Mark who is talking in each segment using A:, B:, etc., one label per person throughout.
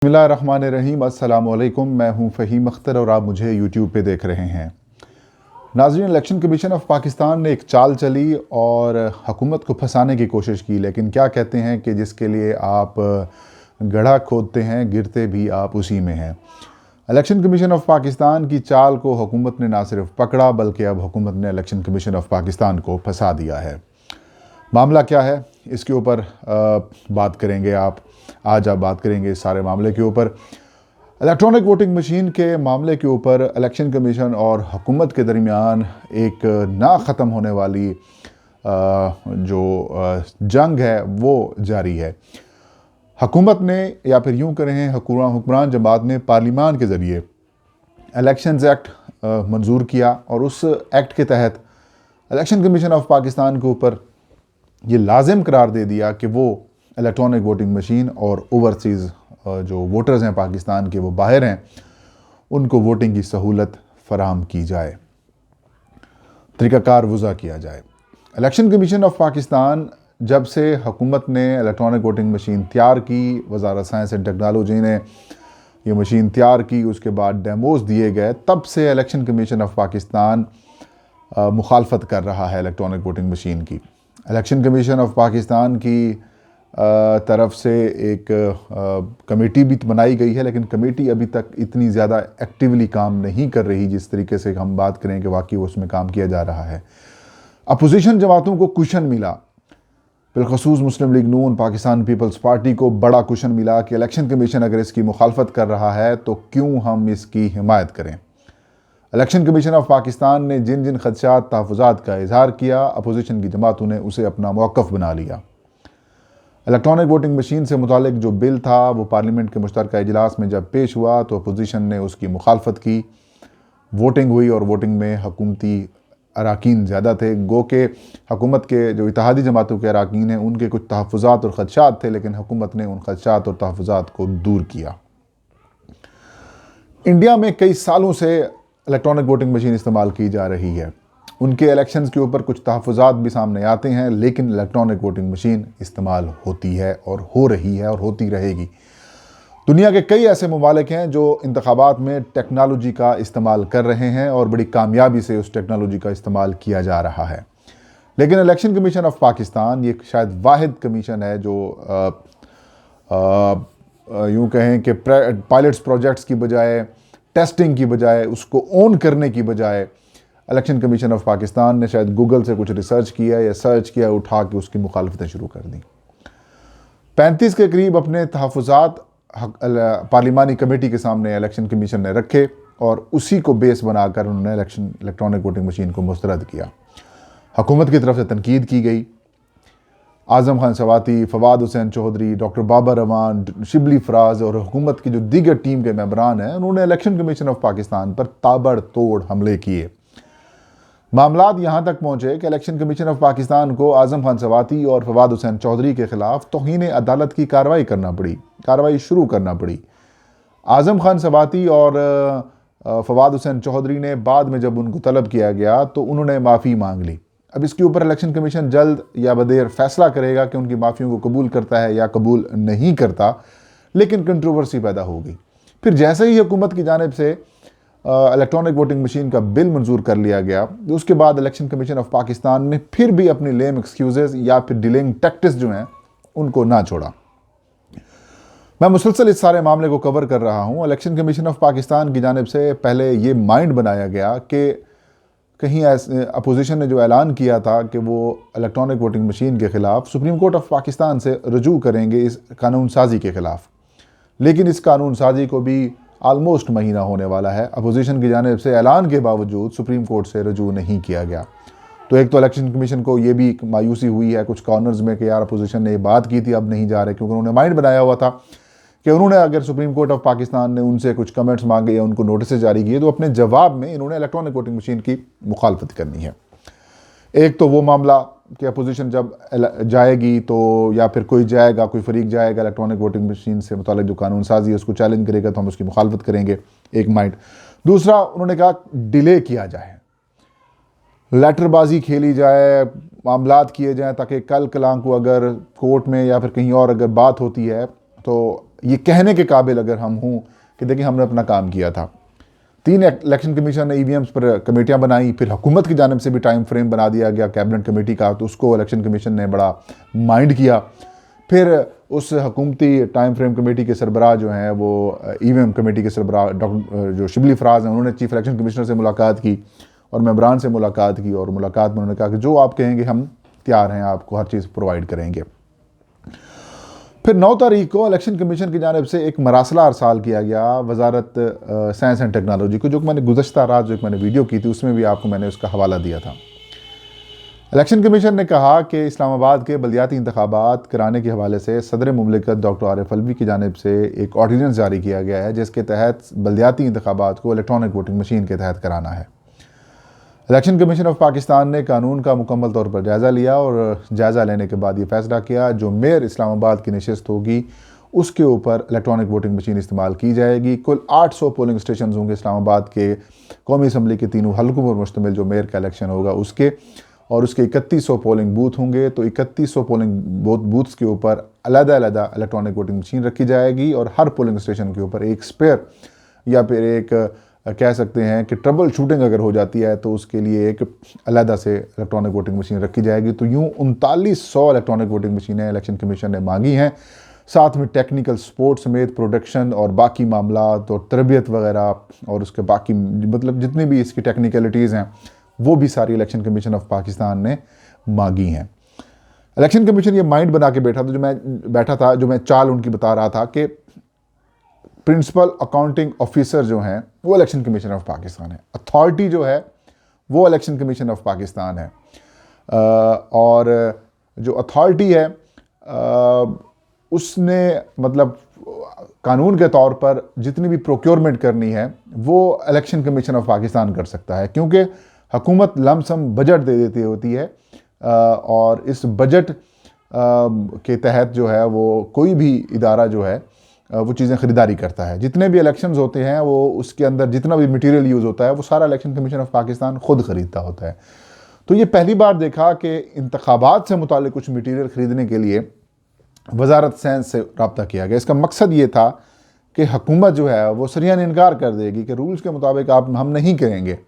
A: बिस्मिल्लाहिर्रहमानिर्रहीम। अस्सलामुअलैकुम। मैं हूं फ़हीम अख्तर और आप मुझे यूट्यूब पे देख रहे हैं। नाज़रीन, इलेक्शन कमीशन ऑफ पाकिस्तान ने एक चाल चली और हुकूमत को फंसाने की कोशिश की, लेकिन क्या कहते हैं कि जिसके लिए आप गड्ढा खोदते हैं गिरते भी आप उसी में हैं। इलेक्शन कमीशन ऑफ पाकिस्तान की चाल को हुकूमत ने ना सिर्फ पकड़ा बल्कि अब हुकूमत ने इलेक्शन कमीशन ऑफ पाकिस्तान को फंसा दिया है। मामला क्या है, इसके ऊपर बात करेंगे आज आप बात करेंगे इस सारे मामले के ऊपर। इलेक्ट्रॉनिक वोटिंग मशीन के मामले के ऊपर इलेक्शन कमीशन और हुकूमत के दरमियान एक ना ख़त्म होने वाली जंग है वो जारी है। हुकूमत ने, या फिर यूँ करें हुक्मरान जमात ने पार्लियामान के ज़रिए इलेक्शंस एक्ट मंजूर किया और उस एक्ट के तहत इलेक्शन कमीशन ऑफ पाकिस्तान के ऊपर ये लाजिम करार दे दिया कि वो इलेक्ट्रॉनिक वोटिंग मशीन और ओवरसीज़ जो वोटर्स हैं पाकिस्तान के, वो बाहर हैं, उनको वोटिंग की सहूलत फराहम की जाए, तरीक़ाकार वज़ा किया जाए। इलेक्शन कमीशन ऑफ पाकिस्तान जब से हुकूमत ने इलेक्ट्रॉनिक वोटिंग मशीन तैयार की, वज़ारत साइंस एंड टेक्नोलॉजी ने ये मशीन तैयार की, उसके बाद डेमोज़ दिए गए, तब से इलेक्शन कमीशन ऑफ पाकिस्तान मुखालफत कर रहा है इलेक्ट्रॉनिक वोटिंग मशीन की। इलेक्शन कमीशन ऑफ पाकिस्तान की तरफ से एक कमेटी भी बनाई गई है, लेकिन कमेटी अभी तक इतनी ज़्यादा एक्टिवली काम नहीं कर रही जिस तरीके से हम बात करें कि वाकई उसमें काम किया जा रहा है। अपोजिशन जमातों को कुशन मिला, बिलखसूस मुस्लिम लीग नून, पाकिस्तान पीपल्स पार्टी को बड़ा कुशन मिला कि इलेक्शन कमीशन अगर इसकी मुखालफत कर रहा है तो क्यों हम इसकी हिमायत करें। इलेक्शन कमीशन ऑफ पाकिस्तान ने जिन जिन खदशात तहफ़्फ़ुज़ात का इजहार किया, अपोजिशन की जमातों ने उसे अपना मौक़िफ़ बना लिया। इलेक्ट्रॉनिक वोटिंग मशीन से मुतालिक जो बिल था वो पार्लियामेंट के मुश्तरका इजलास में जब पेश हुआ तो अपोजिशन ने उसकी मुखालफत की। वोटिंग हुई और वोटिंग में हुकूमती अराकीन ज़्यादा थे, गो के हुकूमत के जो इत्तेहादी जमातों के अराकीन हैं उनके कुछ तहफ़्फ़ुज़ात और ख़दशात थे, लेकिन हुकूमत ने उन ख़दशात और तहफ़्फ़ुज़ात को दूर किया। इंडिया में कई सालों से इलेक्ट्रॉनिक वोटिंग मशीन इस्तेमाल की जा रही है। उनके इलेक्शंस के ऊपर कुछ तहफ़्फ़ुज़ात भी सामने आते हैं, लेकिन इलेक्ट्रॉनिक वोटिंग मशीन इस्तेमाल होती है और हो रही है और होती रहेगी। दुनिया के कई ऐसे ममालिक हैं जो इंतखाबात में टेक्नोलॉजी का इस्तेमाल कर रहे हैं और बड़ी कामयाबी से उस टेक्नोलॉजी का इस्तेमाल किया जा रहा है, लेकिन इलेक्शन कमीशन ऑफ पाकिस्तान ये शायद वाहिद कमीशन है जो यूँ कहें कि पायलट्स प्रोजेक्ट्स की बजाय, टेस्टिंग की बजाय, उसको ओन करने की बजाय इलेक्शन कमीशन ऑफ पाकिस्तान ने शायद गूगल से कुछ रिसर्च किया या सर्च किया, उठा के उसकी मुखालफतें शुरू कर दी। 35 के करीब अपने तहफ़्फ़ुज़ात पार्लिमानी कमेटी के सामने इलेक्शन कमीशन ने रखे और उसी को बेस बनाकर उन्होंने इलेक्ट्रॉनिक वोटिंग मशीन को मुस्तरद किया। हुकूमत की तरफ से तनकीद की गई। आज़म खान सवाती, फवाद हुसैन चौधरी, डॉक्टर बाबर रमान, शिबली फराज और हुकूमत की जो दीगर टीम के मेंबरान हैं, उन्होंने इलेक्शन कमीशन ऑफ पाकिस्तान पर ताबड़तोड़ हमले किए। मामलात यहाँ तक पहुँचे कि इलेक्शन कमीशन ऑफ पाकिस्तान को आज़म खान सवाती और फवाद हुसैन चौधरी के ख़िलाफ़ तौहीन अदालत की कार्रवाई शुरू करना पड़ी। आज़म खान सवाती और फवाद हुसैन चौधरी ने बाद में जब उनको तलब किया गया तो उन्होंने माफ़ी मांग ली। अब इसके ऊपर इलेक्शन कमीशन जल्द या बदेर फैसला करेगा कि उनकी माफ़ियों को कबूल करता है या कबूल नहीं करता, लेकिन कंट्रोवर्सी पैदा हो गई। फिर जैसे ही हुकूमत की जानिब से इलेक्ट्रॉनिक वोटिंग मशीन का बिल मंजूर कर लिया गया, उसके बाद इलेक्शन कमीशन ऑफ पाकिस्तान ने फिर भी अपनी लेम एक्सक्यूजेस या फिर डिलेइंग टैक्टिक्स जो हैं उनको ना छोड़ा। मैं मुसलसल इस सारे मामले को कवर कर रहा हूँ। इलेक्शन कमीशन ऑफ पाकिस्तान की जानिब से पहले ये माइंड बनाया गया कि कहीं ऐसे अपोजिशन ने जो ऐलान किया था कि वो इलेक्ट्रॉनिक वोटिंग मशीन के ख़िलाफ़ सुप्रीम कोर्ट ऑफ पाकिस्तान से रजू करेंगे इस कानून साजी के ख़िलाफ़, लेकिन इस कानून साजी को भी आलमोस्ट महीना होने वाला है। अपोजिशन की जानिब से ऐलान के बावजूद सुप्रीम कोर्ट से रजू नहीं किया गया। तो एक तो इलेक्शन कमीशन को ये भी मायूसी हुई है कुछ कॉर्नर्स में कि यार अपोजिशन ने ये बात की थी, अब नहीं जा रहे, क्योंकि उन्होंने माइंड बनाया हुआ था कि उन्होंने अगर सुप्रीम कोर्ट ऑफ पाकिस्तान ने उनसे कुछ कमेंट्स मांगे या उनको नोटिस जारी किए तो अपने जवाब में इन्होंने इलेक्ट्रॉनिक वोटिंग मशीन की मुखालफत करनी है। एक तो वो मामला कि अपोजिशन जब जाएगी तो या फिर कोई जाएगा, कोई फरीक जाएगा इलेक्ट्रॉनिक वोटिंग मशीन से मुतालिक जो कानून साजी है उसको चैलेंज करेगा तो हम उसकी मुखालफत करेंगे, एक माइंड। दूसरा, उन्होंने कहा डिले किया जाए, लेटरबाजी खेली जाए, मामलात किए जाएँ ताकि कल कलां को अगर कोर्ट में या फिर कहीं और अगर बात होती है तो ये कहने के काबिल अगर हम हों कि देखिए हमने अपना काम किया था। 3 इलेक्शन कमीशन ने ईवीएम्स पर कमेटियां बनाई, फिर हुकूमत की जानिब से भी टाइम फ्रेम बना दिया गया कैबिनेट कमेटी का, तो उसको इलेक्शन कमीशन ने बड़ा माइंड किया। फिर उस हुकूमती टाइम फ्रेम कमेटी के सरबराह जो हैं वो ईवीएम कमेटी के सरबराह डॉक्टर जो शिबली फराज हैं, उन्होंने चीफ इलेक्शन कमिश्नर से मुलाकात की और मेंबरान से मुलाकात की, और मुलाकात में उन्होंने कहा कि जो आप कहेंगे हम तैयार हैं, आपको हर चीज़ प्रोवाइड करेंगे। फिर 9 तारीख को इलेक्शन कमीशन की जानिब से एक मरासला अरसाल किया गया वजारत साइंस एंड टेक्नोलॉजी को, जो कि मैंने गुज़श्ता रात जो मैंने वीडियो की थी उसमें भी आपको मैंने उसका हवाला दिया था। इलेक्शन कमीशन ने कहा कि इस्लामाबाद के बल्दियाती इंतखाबात कराने के हवाले से सदर मुमलिकत डॉक्टर आरिफ अलवी की जानिब से एक ऑर्डिनेंस जारी किया गया है, जिसके तहत बल्दियाती इंतखाबात को इलेक्ट्रॉनिक वोटिंग मशीन के तहत कराना है। इलेक्शन कमीशन ऑफ पाकिस्तान ने कानून का मुकम्मल तौर पर जायज़ा लिया और जायज़ा लेने के बाद ये फैसला किया जो मेयर इस्लामाबाद की नशस्त होगी उसके ऊपर इलेक्ट्रॉनिक वोटिंग मशीन इस्तेमाल की जाएगी। कुल 800 पोलिंग स्टेशन होंगे इस्लामाबाद के कौमी असम्बली के तीनों हल्कों पर मुश्तमिल जो मेयर का इलेक्शन होगा उसके, और उसके 3100 पोलिंग बूथ होंगे। तो 3100 पोलिंग बूथ्स के ऊपर अलग-अलग इलेक्ट्रॉनिक वोटिंग मशीन रखी जाएगी और हर पोलिंग स्टेशन के ऊपर एक स्पेयर या फिर एक कह सकते हैं कि ट्रबल शूटिंग अगर हो जाती है तो उसके लिए एक अलग से इलेक्ट्रॉनिक वोटिंग मशीन रखी जाएगी। तो यूँ 3900 इलेक्ट्रॉनिक वोटिंग मशीनें इलेक्शन कमीशन ने मांगी हैं, साथ में टेक्निकल सपोर्ट समेत प्रोडक्शन और बाकी मामला और तरबियत वगैरह और उसके बाकी मतलब जितनी भी इसकी टेक्निकलिटीज़ हैं वो भी सारी इलेक्शन कमीशन ऑफ पाकिस्तान ने मांगी हैं। इलेक्शन कमीशन ये माइंड बना के बैठा था जो मैं चाल उनकी बता रहा था कि प्रिंसिपल अकाउंटिंग ऑफिसर जो हैं वो इलेक्शन कमीशन ऑफ पाकिस्तान है, अथॉरिटी जो है वो इलेक्शन कमीशन ऑफ पाकिस्तान है, और जो अथॉरिटी है उसने मतलब कानून के तौर पर जितनी भी प्रोक्योरमेंट करनी है वो इलेक्शन कमीशन ऑफ पाकिस्तान कर सकता है, क्योंकि हुकूमत लमसम बजट दे देती होती है और इस बजट के तहत जो है वो कोई भी इदारा जो है वो चीज़ें ख़रीदारी करता है। जितने भी इलेक्शंस होते हैं वो उसके अंदर जितना भी मटेरियल यूज़ होता है वो सारा इलेक्शन कमीशन ऑफ पाकिस्तान ख़ुद ख़रीदता होता है। तो ये पहली बार देखा कि इंतखाबात से मुताल्लिक़ कुछ मटेरियल ख़रीदने के लिए वजारत साइंस से रब्ता किया गया। इसका मकसद ये था कि हुकूमत जो है वो सरियान इनकार कर देगी कि रूल्स के मुताबिक आप हम नहीं करेंगे,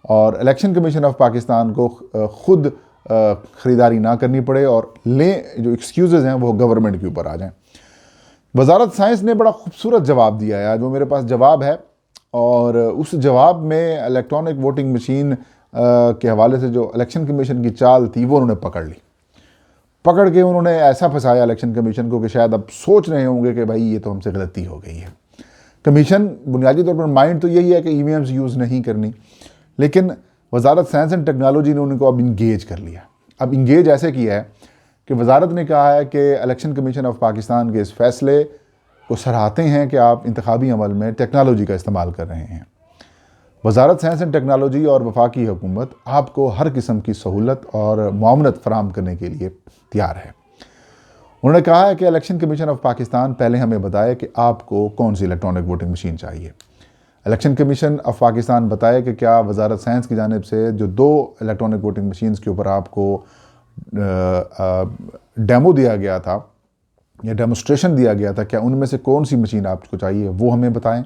A: और इलेक्शन कमीशन ऑफ पाकिस्तान को ख़ुद ख़रीदारी ना करनी पड़े और जो एक्सक्यूज़ हैं वो गवर्नमेंट के ऊपर आ जाएँ। वजारत साइंस ने बड़ा खूबसूरत जवाब दिया है, जो मेरे पास जवाब है, और उस जवाब में इलेक्ट्रॉनिक वोटिंग मशीन के हवाले से जो इलेक्शन कमीशन की चाल थी वो उन्होंने पकड़ के उन्होंने ऐसा फंसाया इलेक्शन कमीशन को कि शायद अब सोच रहे होंगे कि भाई ये तो हमसे गलती हो गई है। कमीशन बुनियादी तौर पर माइंड तो यही है कि ईवीएम्स यूज़ नहीं करनी, लेकिन वजारत साइंस एंड टेक्नोलॉजी ने उनको अब इंगेज कर लिया। अब इंगेज ऐसे किया है कि वजारत ने कहा है कि इलेक्शन कमीशन ऑफ पाकिस्तान के इस फैसले को सराहते हैं कि आप इंतखाबी अमल में टेक्नोलॉजी का इस्तेमाल कर रहे हैं। वजारत साइंस एंड टेक्नोलॉजी और वफाकी हुकूमत आपको हर किस्म की सहूलत और मुआवनत फराहम करने के लिए तैयार है। उन्होंने कहा है कि इलेक्शन कमीशन ऑफ पाकिस्तान पहले हमें बताए कि आपको कौन सी इलेक्ट्रॉनिक वोटिंग मशीन चाहिए। इलेक्शन कमीशन ऑफ पाकिस्तान बताए कि क्या वजारत साइंस की जानिब से जो 2 इलेक्ट्रॉनिक वोटिंग मशीन्स के ऊपर आपको डेमो दिया गया था या डेमोस्ट्रेशन दिया गया था, क्या उनमें से कौन सी मशीन आपको चाहिए वो हमें बताएं।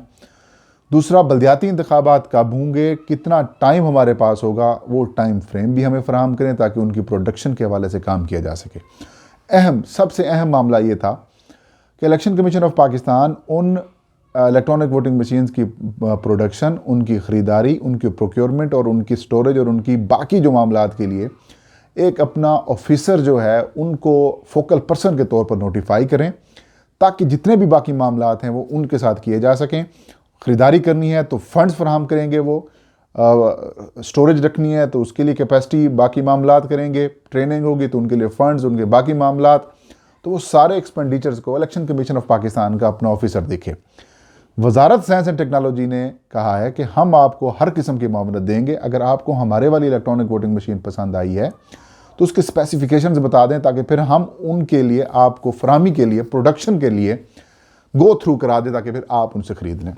A: दूसरा, बल्दियाती इंतखाबात कब होंगे, कितना टाइम हमारे पास होगा, वो टाइम फ्रेम भी हमें फराहम करें ताकि उनकी प्रोडक्शन के हवाले से काम किया जा सके। सबसे अहम मामला ये था कि इलेक्शन कमीशन ऑफ पाकिस्तान उन इलेक्ट्रॉनिक वोटिंग मशीन्स की प्रोडक्शन, उनकी ख़रीदारी, उनकी प्रोक्योरमेंट और उनकी स्टोरेज और उनकी बाकी जो मामलात के लिए एक अपना ऑफिसर जो है उनको फोकल पर्सन के तौर पर नोटिफाई करें, ताकि जितने भी बाकी मामलात हैं वो उनके साथ किए जा सकें। ख़रीदारी करनी है तो फंड्स फराहम करेंगे, वो स्टोरेज रखनी है तो उसके लिए कैपेसिटी, बाकी मामलात करेंगे, ट्रेनिंग होगी तो उनके लिए फ़ंड्स, उनके बाकी मामलात, तो वो सारे एक्सपेंडिचर्स को इलेक्शन कमीशन ऑफ पाकिस्तान का अपना ऑफिसर देखे। वजारत साइंस एंड टेक्नोलॉजी ने कहा है कि हम आपको हर किस्म की मामलत देंगे, अगर आपको हमारे वाली इलेक्ट्रॉनिक वोटिंग मशीन पसंद आई है तो उसके स्पेसिफिकेशंस बता दें ताकि फिर हम उनके लिए आपको फराहमी के लिए, प्रोडक्शन के लिए गो थ्रू करा दें ताकि फिर आप उनसे ख़रीद लें।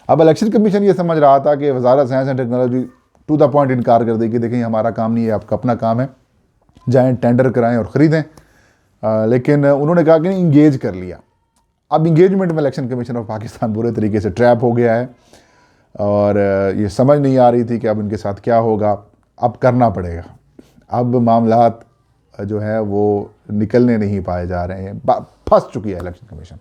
A: अब इलेक्शन कमीशन ये समझ रहा था कि वजारत science and technology to the point इनकार कर देगी, देखें हमारा काम नहीं है, आपका अपना काम है, जाएँ टेंडर कराएँ और ख़रीदें। लेकिन उन्होंने कहा कि इंगेज कर लिया। अब इंगेजमेंट में इलेक्शन कमीशन ऑफ पाकिस्तान बुरे तरीके से ट्रैप हो गया है और ये समझ नहीं आ रही थी कि अब इनके साथ क्या होगा। अब करना पड़ेगा, अब मामलात जो है वो निकलने नहीं पाए जा रहे हैं, फंस चुकी है इलेक्शन कमीशन।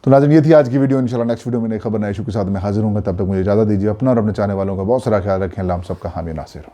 A: तो नाज़रीन, ये थी आज की वीडियो। इंशाल्लाह नेक्स्ट वीडियो में नई खबर नए इशू के साथ मैं हाजिर हूँगा। तब तक मुझे इजाज़त दीजिए। अपना और अपने चाहने वालों का बहुत सारा ख्याल रखें। अल्लाह हम सबका हामी नासिर हो।